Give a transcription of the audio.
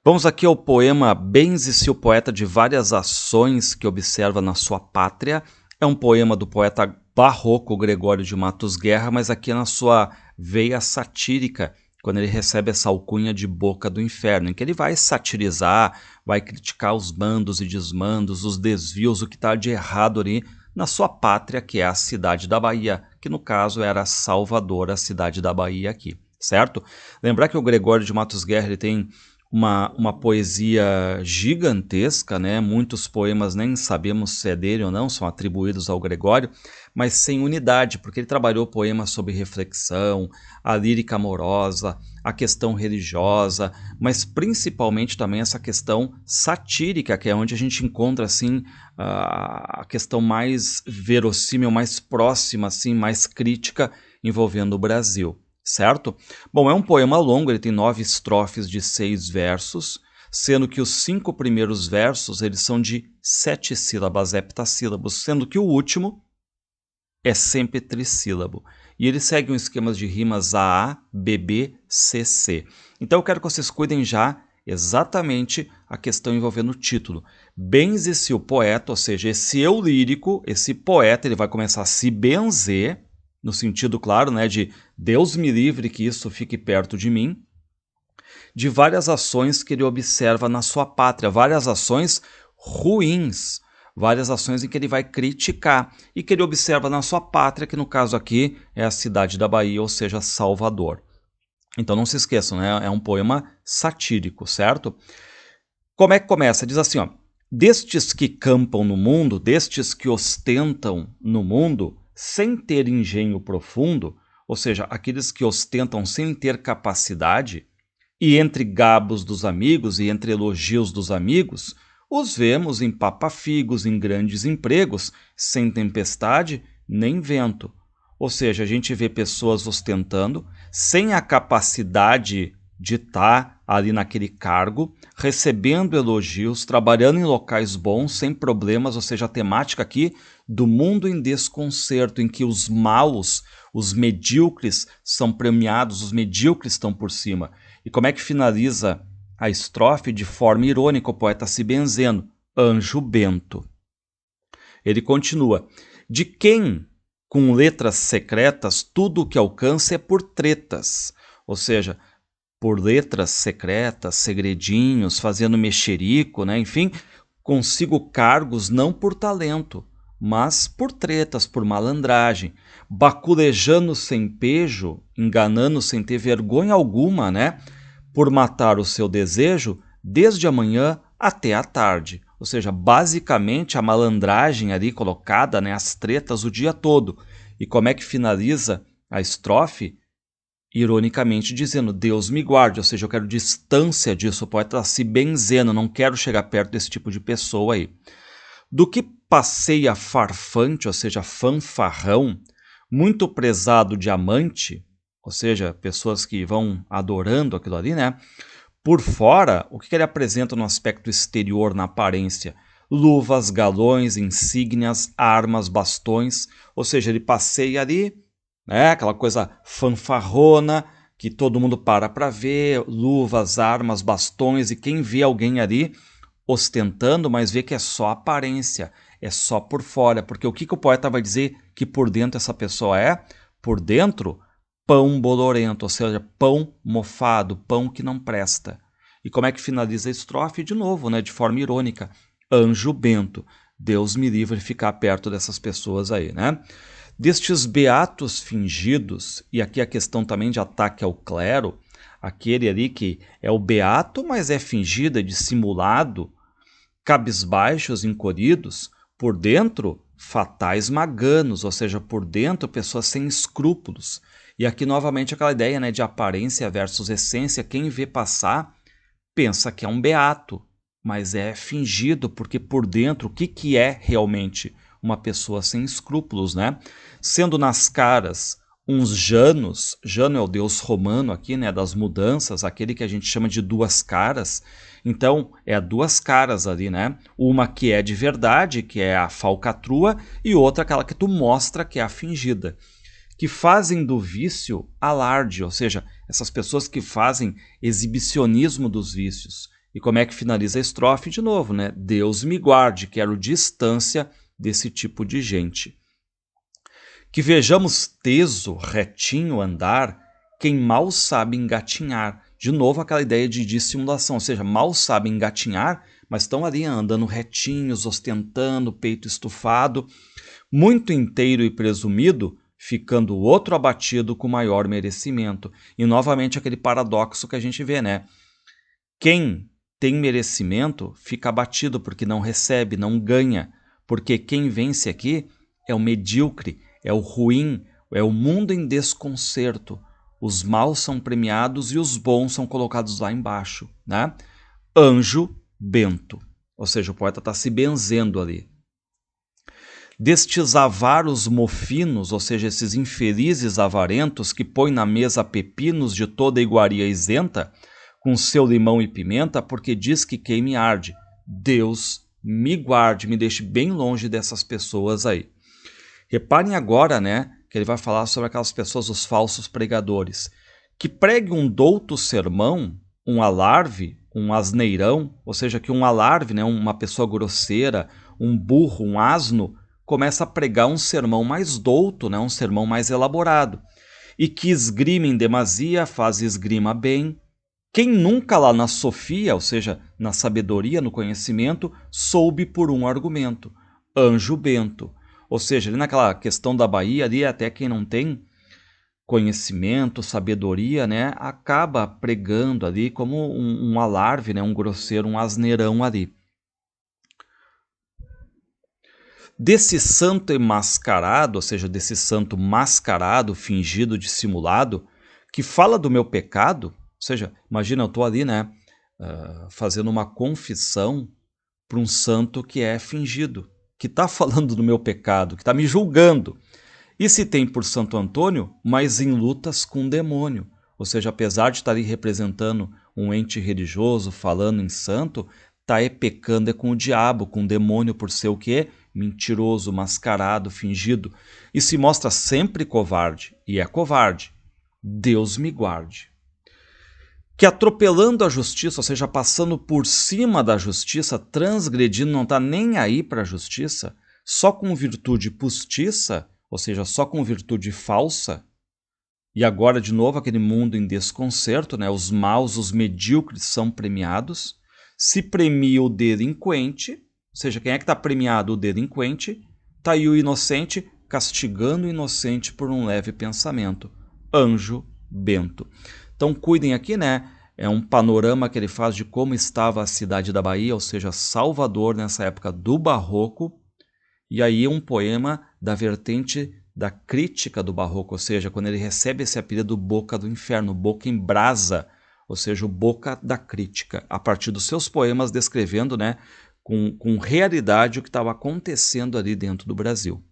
Vamos aqui ao poema Benze-se o poeta de várias ações que observa na sua pátria. É um poema do poeta barroco Gregório de Matos Guerra, mas aqui na sua veia satírica, quando ele recebe essa alcunha de Boca do Inferno, em que ele vai satirizar, vai criticar os mandos e desmandos, os desvios, o que está de errado ali na sua pátria, que é a cidade da Bahia, que no caso era Salvador, a cidade da Bahia aqui, certo? Lembrar que o Gregório de Matos Guerra ele tem uma poesia gigantesca, né? Muitos poemas nem sabemos se é dele ou não, são atribuídos ao Gregório, mas sem unidade, porque ele trabalhou poemas sobre reflexão, a lírica amorosa, a questão religiosa, mas principalmente também essa questão satírica, que é onde a gente encontra assim a questão mais verossímil, mais próxima, assim, mais crítica envolvendo o Brasil. Certo? Bom, é um poema longo, ele tem 9 estrofes de 6 versos, sendo que os 5 primeiros versos eles são de 7 sílabas heptassílabos, sendo que o último é sempre trissílabo. E ele segue um esquema de rimas AA, BB, CC. Então eu quero que vocês cuidem já exatamente a questão envolvendo o título. Benze-se o poeta, ou seja, esse eu lírico, esse poeta, ele vai começar a se benzer, no sentido, claro, né, de Deus me livre que isso fique perto de mim, de várias ações que ele observa na sua pátria, várias ações ruins, várias ações em que ele vai criticar e que ele observa na sua pátria, que no caso aqui é a cidade da Bahia, ou seja, Salvador. Então não se esqueçam, né, é um poema satírico, certo? Como é que começa? Diz assim, ó: destes que campam no mundo, destes que ostentam no mundo, sem ter engenho profundo, ou seja, aqueles que ostentam sem ter capacidade, e entre gabos dos amigos e entre elogios dos amigos, os vemos em papafigos, em grandes empregos, sem tempestade nem vento. Ou seja, a gente vê pessoas ostentando, sem a capacidade de estar ali naquele cargo, recebendo elogios, trabalhando em locais bons, sem problemas, ou seja, a temática aqui do mundo em desconcerto, em que os maus, os medíocres são premiados, os medíocres estão por cima. E como é que finaliza a estrofe? De forma irônica, o poeta se benzendo: anjo bento. Ele continua: de quem, com letras secretas, tudo o que alcança é por tretas, ou seja, por letras secretas, segredinhos, fazendo mexerico, né? Enfim, consigo cargos não por talento, mas por tretas, por malandragem, baculejando sem pejo, enganando sem ter vergonha alguma, né? Por matar o seu desejo desde a manhã até a tarde. Ou seja, basicamente a malandragem ali colocada, né? As tretas o dia todo. E como é que finaliza a estrofe? Ironicamente dizendo, Deus me guarde, ou seja, eu quero distância disso, o poeta está se benzendo, não quero chegar perto desse tipo de pessoa aí. Do que passeia farfante, ou seja, fanfarrão, muito prezado diamante, ou seja, pessoas que vão adorando aquilo ali, né? Por fora, o que ele apresenta no aspecto exterior, na aparência? Luvas, galões, insígnias, armas, bastões, ou seja, ele passeia ali, né? Aquela coisa fanfarrona que todo mundo para ver, luvas, armas, bastões, e quem vê alguém ali ostentando, mas vê que é só aparência, é só por fora, porque o que o poeta vai dizer que por dentro essa pessoa é? Por dentro, pão bolorento, ou seja, pão mofado, pão que não presta. E como é que finaliza a estrofe? De novo, né? De forma irônica, anjo bento, Deus me livre de ficar perto dessas pessoas aí, né? Destes beatos fingidos, e aqui a questão também de ataque ao clero, aquele ali que é o beato, mas é fingido, é dissimulado, cabisbaixos, encolhidos, por dentro, fatais maganos, ou seja, por dentro, pessoas sem escrúpulos. E aqui novamente aquela ideia, né, de aparência versus essência, quem vê passar pensa que é um beato, mas é fingido, porque por dentro, o que é realmente uma pessoa sem escrúpulos, né? Sendo nas caras uns Janos, Jano é o deus romano aqui, né, das mudanças, aquele que a gente chama de duas caras. Então, é duas caras ali, né? Uma que é de verdade, que é a falcatrua, e outra aquela que tu mostra, que é a fingida. Que fazem do vício alarde, ou seja, essas pessoas que fazem exibicionismo dos vícios. E como é que finaliza a estrofe? De novo, né? Deus me guarde, quero distância desse tipo de gente. Que vejamos teso, retinho andar, quem mal sabe engatinhar. De novo aquela ideia de dissimulação, ou seja, mal sabem engatinhar, mas estão ali andando retinhos, ostentando, peito estufado, muito inteiro e presumido, ficando o outro abatido com maior merecimento. E novamente aquele paradoxo que a gente vê, né? Quem tem merecimento fica abatido porque não recebe, não ganha, porque quem vence aqui é o medíocre, é o ruim, é o mundo em desconcerto. Os maus são premiados e os bons são colocados lá embaixo, né? Anjo bento, ou seja, o poeta está se benzendo ali. Destes avaros mofinos, ou seja, esses infelizes avarentos que põem na mesa pepinos de toda iguaria isenta, com seu limão e pimenta, porque diz que queime arde. Deus me guarde, me deixe bem longe dessas pessoas aí. Reparem agora, né, que ele vai falar sobre aquelas pessoas, os falsos pregadores, que pregue um douto sermão, um alarve, um asneirão, ou seja, que um alarve, né, uma pessoa grosseira, um burro, um asno, começa a pregar um sermão mais douto, né, um sermão mais elaborado, e que esgrima em demasia, faz esgrima bem. Quem nunca lá na sofia, ou seja, na sabedoria, no conhecimento, soube por um argumento, anjo bento. Ou seja, ali naquela questão da Bahia, ali até quem não tem conhecimento, sabedoria, né, acaba pregando ali como um alarve, né, um grosseiro, um asneirão ali. Desse santo emascarado, ou seja, desse santo mascarado, fingido, dissimulado, que fala do meu pecado, ou seja, imagina, eu estou ali, né, fazendo uma confissão para um santo que é fingido, que está falando do meu pecado, que está me julgando. E se tem por Santo Antônio, mas em lutas com o demônio. Ou seja, apesar de estar ali representando um ente religioso, falando em santo, está pecando com o diabo, com o demônio, por ser o quê? Mentiroso, mascarado, fingido. E se mostra sempre covarde, e é covarde. Deus me guarde. Que atropelando a justiça, ou seja, passando por cima da justiça, transgredindo, não está nem aí para a justiça, só com virtude postiça, ou seja, só com virtude falsa, e agora de novo aquele mundo em desconcerto, né? Os maus, os medíocres são premiados, se premia o delinquente, ou seja, quem é que está premiado? O delinquente, está aí o inocente castigando o inocente por um leve pensamento, anjo bento. Então cuidem aqui, né? É um panorama que ele faz de como estava a cidade da Bahia, ou seja, Salvador nessa época do Barroco, e aí um poema da vertente da crítica do Barroco, ou seja, quando ele recebe esse apelido Boca do Inferno, Boca em Brasa, ou seja, o Boca da Crítica, a partir dos seus poemas descrevendo, né, com realidade o que estava acontecendo ali dentro do Brasil.